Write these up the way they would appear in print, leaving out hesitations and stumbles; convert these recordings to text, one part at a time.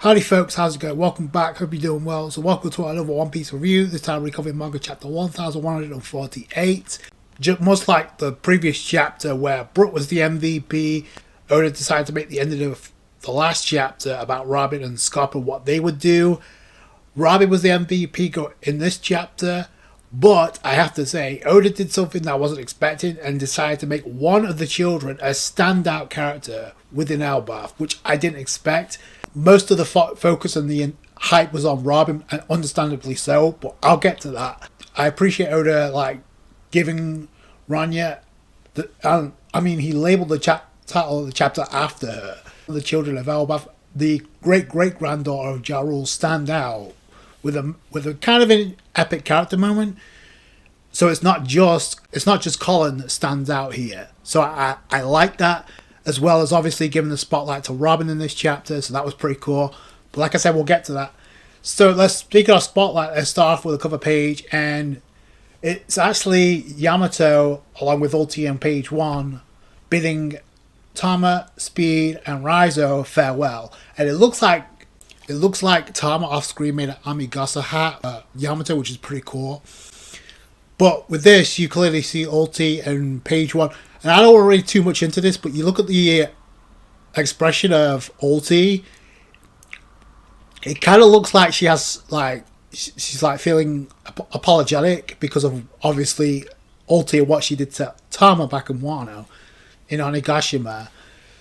Howdy folks, how's it going? Welcome back, hope you're doing well. So welcome to another One Piece review. This time we're covering Manga chapter 1148. Much like the previous chapter where Brook was the MVP, Oda decided to make the ending of the last chapter about Robin and Scopper, what they would do. Robin was the MVP in this chapter, but I have to say, Oda did something that I wasn't expecting and decided to make one of the children a standout character within Elbaf, which I didn't expect. Most of the focus and the hype was on Robin, and understandably so, but I'll get to that. I appreciate Oda giving Rania he labeled the title of the chapter after her. The children of Elbaf, the great-great-granddaughter of Ja Rule, stand out with a kind of an epic character moment. So it's not just Colin that stands out here. So I like that, as well as obviously giving the spotlight to Robin in this chapter, so that was pretty cool. But like I said, we'll get to that. So let's speak of spotlight. Let's start off with a cover page, and it's actually Yamato along with Ulti on page 1 bidding Tama, Speed, and Raizo farewell. And it looks like Tama off screen made an Amigasa hat, Yamato, which is pretty cool. But with this, you clearly see Ulti and page 1. And I don't want to read too much into this, but you look at the expression of Ulti, it kind of looks like she has she's feeling apologetic because of obviously Ulti and what she did to Tama back in Wano in Onigashima.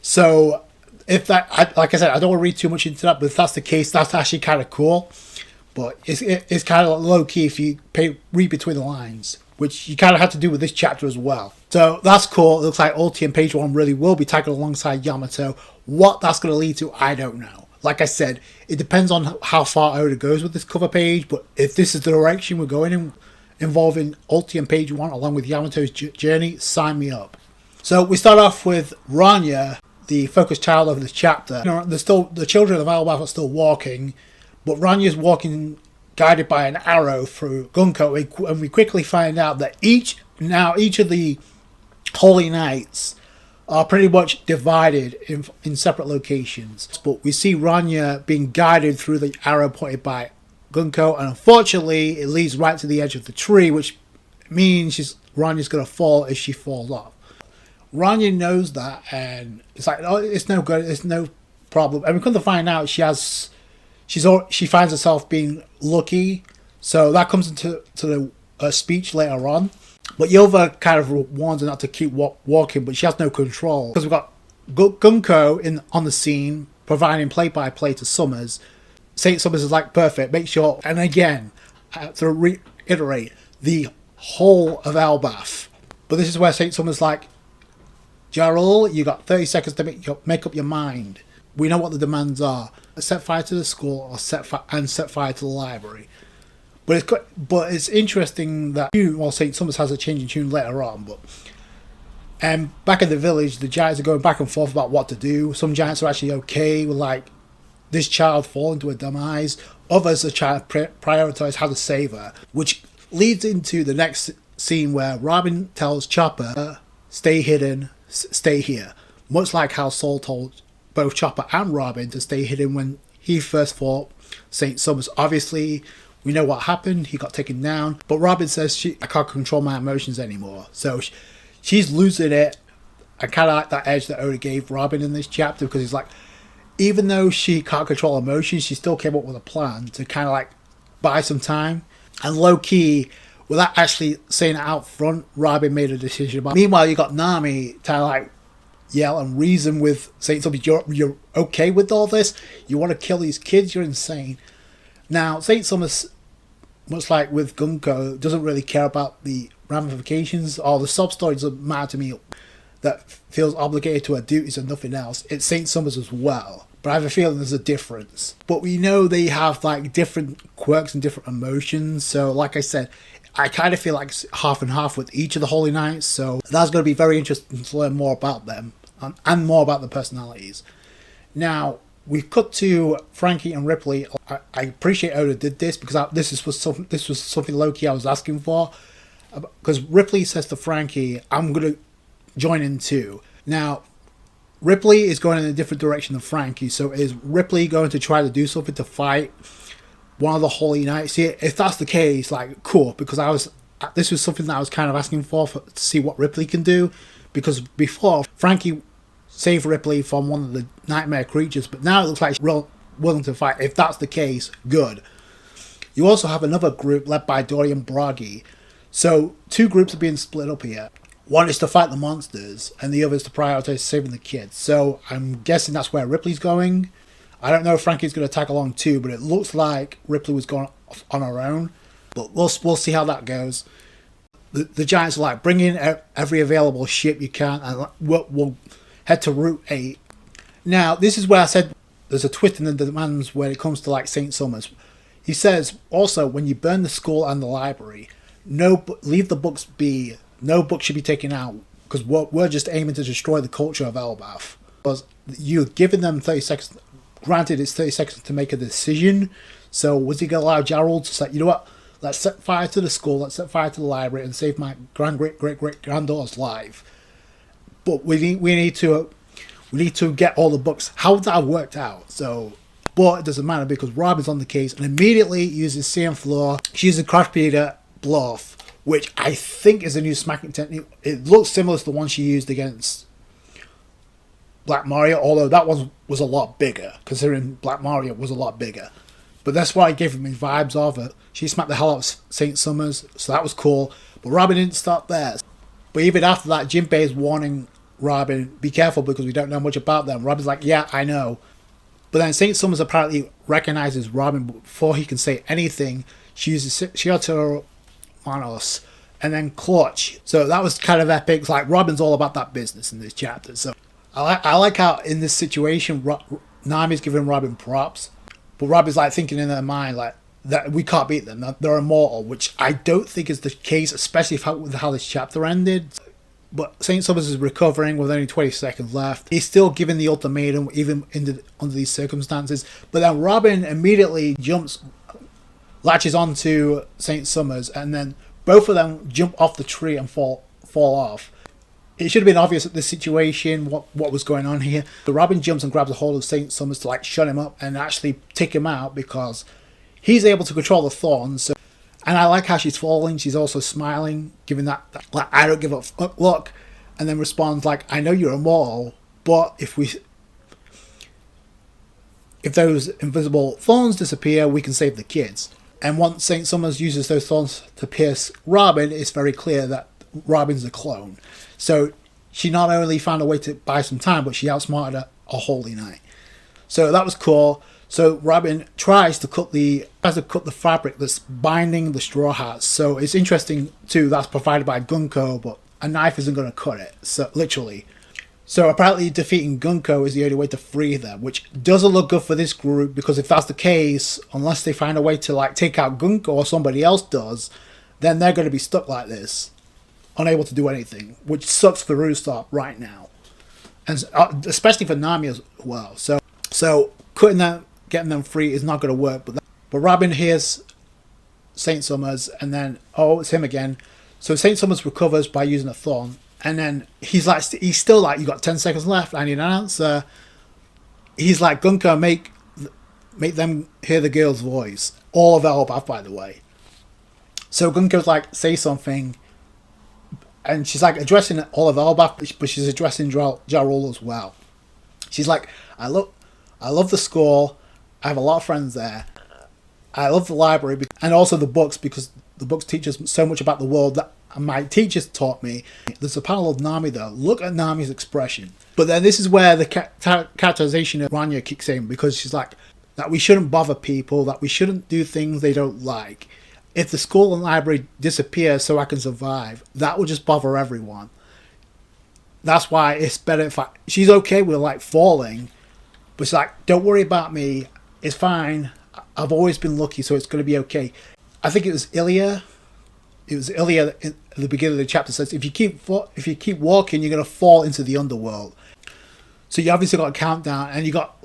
So if that, like I said, I don't want to read too much into that, but if that's the case, that's actually kind of cool. But it's kind of low key if you read between the lines, which you kind of have to do with this chapter as well. So that's cool. It looks like Ulti and page 1 really will be tagged alongside Yamato. What that's going to lead to, I don't know. Like I said, it depends on how far Oda goes with this cover page, but if this is the direction we're going in, involving Ulti and page 1 along with Yamato's journey, sign me up. So we start off with Rania, the focus child of this chapter. The children of Elbaf are still walking, but Ranya's walking guided by an arrow through Gunko, and we quickly find out that each of the Holy Knights are pretty much divided in separate locations. But we see Rania being guided through the arrow pointed by Gunko, and unfortunately it leads right to the edge of the tree, which means Ranya's going to fall if she falls off. Rania knows that, and it's like, oh, it's no good, it's no problem. And we come to find out she finds herself being lucky, so that comes into the speech later on. But Yova kind of warns her not to keep walking, but she has no control because we've got Gunko on the scene providing play-by-play to Summers. Saint Summers is like, perfect, make sure. And again, I have to reiterate, the whole of Elbaf. But this is where Saint Summers is like, Ja Rule, you got 30 seconds to make up your mind. We know what the demands are. Set fire to the school or set fire to the library. But it's interesting that St. Summers has a change in tune later on. But back in the village, the giants are going back and forth about what to do. Some giants are actually okay with this child falling to a demise. Others are trying to prioritize how to save her, which leads into the next scene where Robin tells Chopper, "Stay hidden, stay here." Much like how Saul told both Chopper and Robin to stay hidden when he first fought St. Summers. Obviously, we know what happened. He got taken down. But Robin says, I can't control my emotions anymore. So she's losing it. I kind of like that edge that Oda gave Robin in this chapter, because he's like, even though she can't control emotions, she still came up with a plan to kind of buy some time. And low-key, without actually saying it out front, Robin made a decision about it. Meanwhile, you got Nami kind of yell and reason with Saint Summers, you're okay with all this? You want to kill these kids? You're insane. Now, Saint Summers, much like with Gunko, doesn't really care about the ramifications or the sub-story. Doesn't matter to me. That feels obligated to her duties and nothing else. It's Saint Summers as well, but I have a feeling there's a difference. But we know they have different quirks and different emotions. So like I said, I kind of feel like it's half and half with each of the Holy Knights. So that's going to be very interesting to learn more about them and more about the personalities. Now, we've cut to Frankie and Ripley. I appreciate Oda did this, because this was something low-key I was asking for. Because Ripley says to Frankie, I'm going to join in too. Now, Ripley is going in a different direction than Frankie. So is Ripley going to try to do something to fight one of the Holy Knights here? If that's the case, like, cool, because this was something that I was kind of asking for to see what Ripley can do, because before Frankie saved Ripley from one of the nightmare creatures, but now it looks like she's willing to fight. If that's the case, good. You also have another group led by Dorian Bragi. So 2 groups are being split up here. One is to fight the monsters, and the other is to prioritize saving the kids. So I'm guessing that's where Ripley's going. I don't know if Frankie's going to tag along too, but it looks like Ripley was going off on her own. But we'll see how that goes. The Giants are like, bring in every available ship you can, and we'll head to Route 8. Now, this is where I said there's a twist in the demands when it comes to like St. Summers. He says, also, when you burn the school and the library, leave the books be. No book should be taken out, because we're just aiming to destroy the culture of Elbaf. Because you're giving them 30 seconds. Granted, it's 30 seconds to make a decision. So was he going to allow Gerald to say, you know what, let's set fire to the school, let's set fire to the library, and save my great-great-great-granddaughter's life? But we need to get all the books. How would that have worked out? So, but it doesn't matter, because Robin's on the case and immediately uses CM Floor. She uses Crash Peter Bluff, which I think is a new smacking technique. It looks similar to the one she used against Black Mario, although that one was a lot bigger, considering Black Mario was a lot bigger. But that's why I gave me vibes of it. She smacked the hell out of St. Summers, so that was cool. But Robin didn't stop there. But even after that, Jinbei is warning Robin, be careful because we don't know much about them. Robin's like, yeah, I know. But then St. Summers apparently recognizes Robin before he can say anything. She uses Shiotaro Manos and then Clutch. So that was kind of epic. It's like Robin's all about that business in this chapter. So I like how in this situation Nami's giving Robin props, but Robin's like thinking in her mind like that we can't beat them. They're immortal, which I don't think is the case, especially with how this chapter ended. But St. Summers is recovering with only 20 seconds left. He's still giving the ultimatum even under these circumstances. But then Robin immediately latches onto St. Summers, and then both of them jump off the tree and fall off. It should have been obvious at this situation what was going on here. The Robin jumps and grabs a hold of St. Summers to like shut him up and actually take him out, because he's able to control the thorns. So, and I like how she's falling. She's also smiling, giving that like I don't give a fuck look, and then responds like, I know you're immortal, but if those invisible thorns disappear, we can save the kids. And once St. Summers uses those thorns to pierce Robin, it's very clear that Robin's a clone. So she not only found a way to buy some time, but she outsmarted a Holy Knight. So that was cool. So Robin tries to cut the fabric that's binding the Straw Hats. So it's interesting too, that's provided by Gunko, but a knife isn't going to cut it. So literally. So apparently defeating Gunko is the only way to free them, which doesn't look good for this group, because if that's the case, unless they find a way to like take out Gunko or somebody else does, then they're going to be stuck like this, unable to do anything, which sucks for Roostop right now, and especially for Nami as well. So cutting them, getting them free is not going to work. But Robin hears Saint Summers, and then it's him again. So Saint Summers recovers by using a thorn, and then he's still like, you got 10 seconds left. I need an answer. He's like, Gunka, make them hear the girl's voice. All of Elbaf, by the way. So Gunka's like, say something. And she's like addressing all of Elbaf, but she's addressing Jarul as well. She's like, I love the school. I have a lot of friends there. I love the library and also the books, because the books teach us so much about the world that my teachers taught me. There's a panel of Nami though. Look at Nami's expression. But then this is where the characterization of Rania kicks in, because she's like, that we shouldn't bother people, that we shouldn't do things they don't like. If the school and library disappear so I can survive, that will just bother everyone. That's why it's better if she's okay with like falling, but she's like, don't worry about me, it's fine, I've always been lucky, so it's going to be okay. I think it was Ilya at the beginning of the chapter says, if you keep walking, you're going to fall into the underworld. So you obviously got a countdown, and you got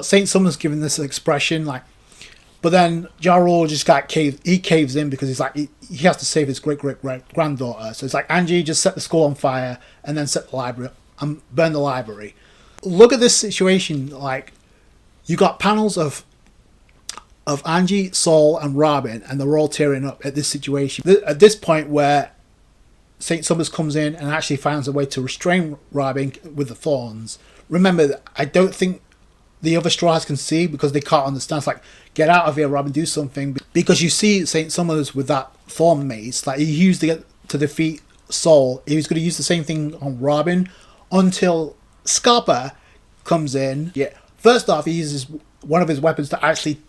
Saint Summers giving this expression, like, but then Jarul just caves in, because he's like, he has to save his great granddaughter. So it's like, Angie, just set the school on fire and then set the library and burn the library. Look at this situation. Like, you got panels of Angie, Saul, and Robin, and they're all tearing up at this situation. At this point where Saint Summers comes in and actually finds a way to restrain Robin with the thorns. Remember, I don't think the other Straw Hats can see because they can't understand. It's like, get out of here, Robin, do something. Because you see Saint Summers with that thorn mace, like he used to defeat Saul. He was going to use the same thing on Robin until Scopper comes in. Yeah. First off, he uses one of his weapons to actually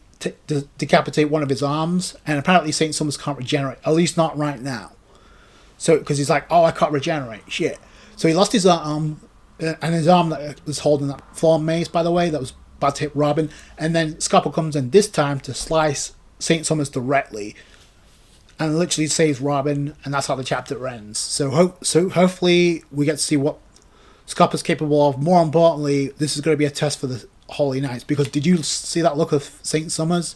decapitate one of his arms, and apparently Saint Summers can't regenerate, at least not right now. So, because he's like, oh, I can't regenerate, shit. So he lost his arm, and his arm that was holding that thorn mace, by the way, that was about to hit Robin. And then Scopper comes in this time to slice Saint Summers directly, and literally saves Robin, and that's how the chapter ends. So hopefully we get to see what Scopper's capable of. More importantly, this is going to be a test for the Holy Knights, because did you see that look of Saint Summers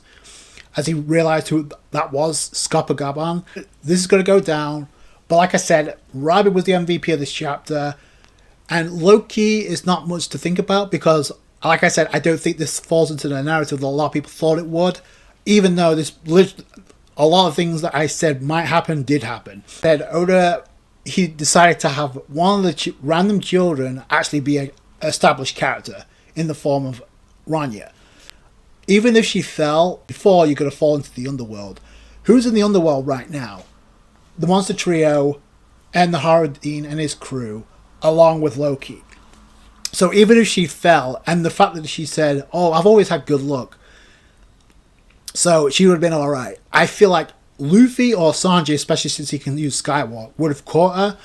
as he realized who that was? Scopper Gaban. This is going to go down, but like I said, Robin was the MVP of this chapter, and Lowkey is not much to think about because, like I said, I don't think this falls into the narrative that a lot of people thought it would, even though a lot of things that I said might happen did happen. Said Oda, he decided to have one of the random children actually be an established character in the form of Rania. Even if she fell before, you could have fallen into the underworld. Who's in the underworld right now? The Monster Trio and the Haradin and his crew, along with Lowkey. So even if she fell, and the fact that she said, oh, I've always had good luck, so she would have been alright. I feel like Luffy or Sanji, especially since he can use Skywalk, would have caught her.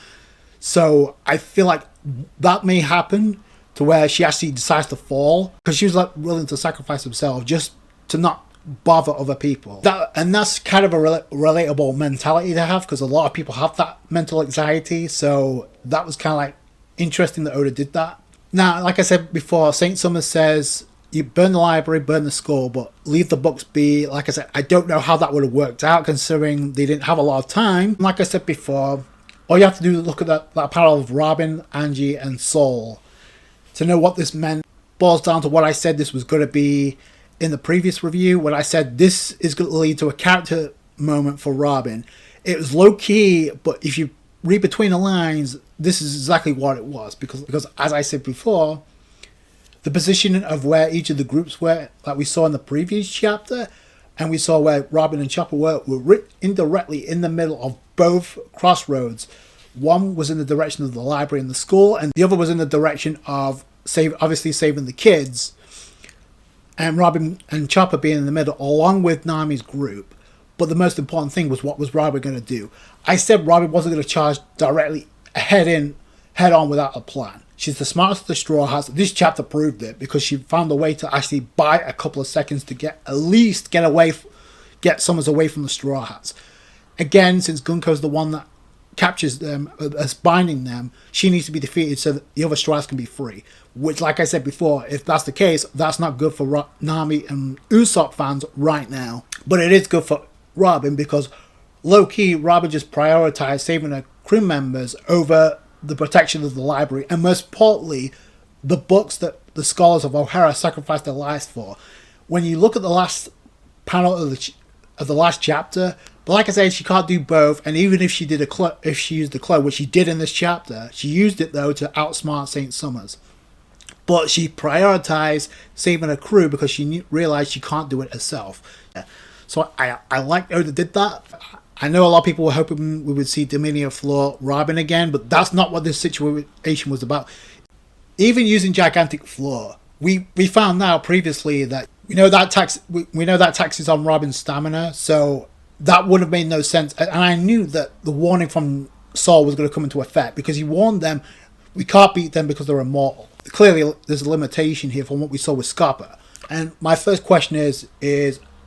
So I feel like that may happen to where she actually decides to fall, because she was like willing to sacrifice herself just to not bother other people. That's kind of a relatable mentality to have, because a lot of people have that mental anxiety. So that was kind of like interesting that Oda did that. Now, like I said before, Saint Summers says you burn the library, burn the skull, but leave the books be. Like I said, I don't know how that would have worked out, considering they didn't have a lot of time. Like I said before, all you have to do is look at that panel of Robin, Angie, and Saul to know what this meant. Boils down to what I said this was going to be in the previous review, when I said this is going to lead to a character moment for Robin. It was low key, but if you read between the lines, this is exactly what it was, because as I said before, the position of where each of the groups were, like we saw in the previous chapter, and we saw where Robin and Chopper were indirectly in the middle of both crossroads. One was in the direction of the library and the school, and the other was in the direction of obviously saving the kids. And Robin and Chopper being in the middle, along with Nami's group. But the most important thing was, what was Robin going to do? I said Robin wasn't going to charge directly head on without a plan. She's the smartest of the Straw Hats. This chapter proved it, because she found a way to actually buy a couple of seconds to get Summers away from the Straw Hats. Again, since Gunko's the one that captures them as binding them, she needs to be defeated so that the other Straw Hats can be free. Which, like I said before, if that's the case, that's not good for Nami and Usopp fans right now. But it is good for Robin, because low-key, Robin just prioritized saving her crew members over the protection of the library, and most importantly, the books that the scholars of O'Hara sacrificed their lives for. When you look at the last panel of the last chapter, but like I said, she can't do both, and even if she did if she used the cloak, which she did in this chapter, she used it though to outsmart Saint Summers. But she prioritized saving her crew because she realized she can't do it herself. So I like Oda did that. I know a lot of people were hoping we would see Dominia floor Robin again, but that's not what this situation was about. Even using Gigantic Floor, we found out previously that we know that tax is on Robin's stamina, so that would have made no sense. And I knew that the warning from Saul was going to come into effect, because he warned them, we can't beat them because they're immortal. Clearly, there's a limitation here from what we saw with Scopper. And my first question is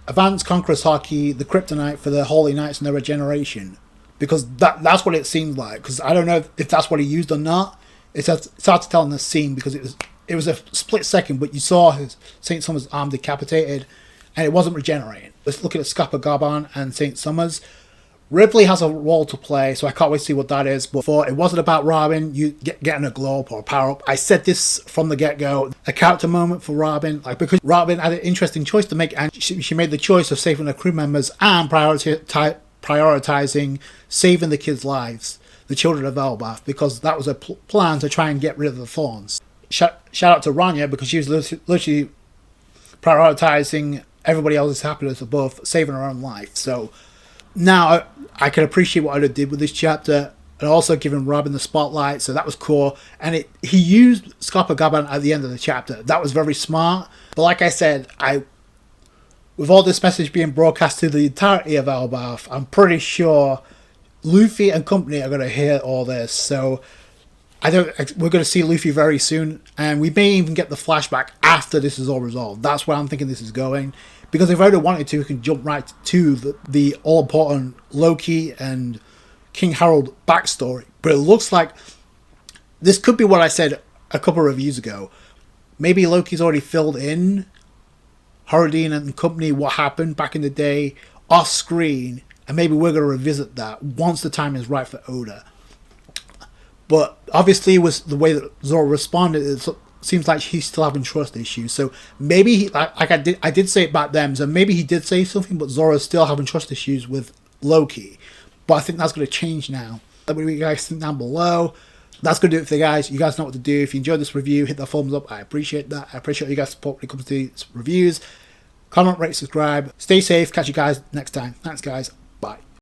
Advanced Conqueror's Haki the kryptonite for the Holy Knights and their regeneration? Because that's what it seemed like. Because I don't know if that's what he used or not. It's hard to tell in the scene, because it was a split second, but you saw his Saint Summers' arm decapitated, and it wasn't regenerating. Let's look at Scopper, Gaban, and Saint Summers. Ripley has a role to play, so I can't wait to see what that is. But for it wasn't about Robin, you getting a glow up or a power up. I said this from the get go. A character moment for Robin, like, because Robin had an interesting choice to make, and she made the choice of saving her crew members and prioritizing saving the kids' lives, the children of Elbath, because that was a plan to try and get rid of the Thorns. Shout out to Rania, because she was literally prioritizing everybody else's happiness above saving her own life. So now I can appreciate what I did with this chapter, and also giving Robin the spotlight, so that was cool. And he used Scopper Gaban at the end of the chapter. That was very smart. But like I said, with all this message being broadcast to the entirety of Elbath, I'm pretty sure Luffy and company are going to hear all this. So we're going to see Luffy very soon, and we may even get the flashback after this is all resolved. That's where I'm thinking this is going. Because if I really wanted to, we can jump right to the all-important Lowkey and King Harold backstory. But it looks like this could be what I said a couple of reviews ago. Maybe Lowkey's already filled in Haradine and company, what happened back in the day, off screen, and maybe we're going to revisit that once the time is right for Oda. But obviously, with the way that Zoro responded, it seems like he's still having trust issues. So maybe, I did say it back then, so maybe he did say something, but Zoro's still having trust issues with Lowkey. But I think that's going to change now. Let me know what you guys think down below. That's going to do it for you guys. You guys know what to do. If you enjoyed this review, hit that thumbs up. I appreciate that. I appreciate you guys' support when it comes to these reviews. Comment, rate, subscribe. Stay safe. Catch you guys next time. Thanks, guys.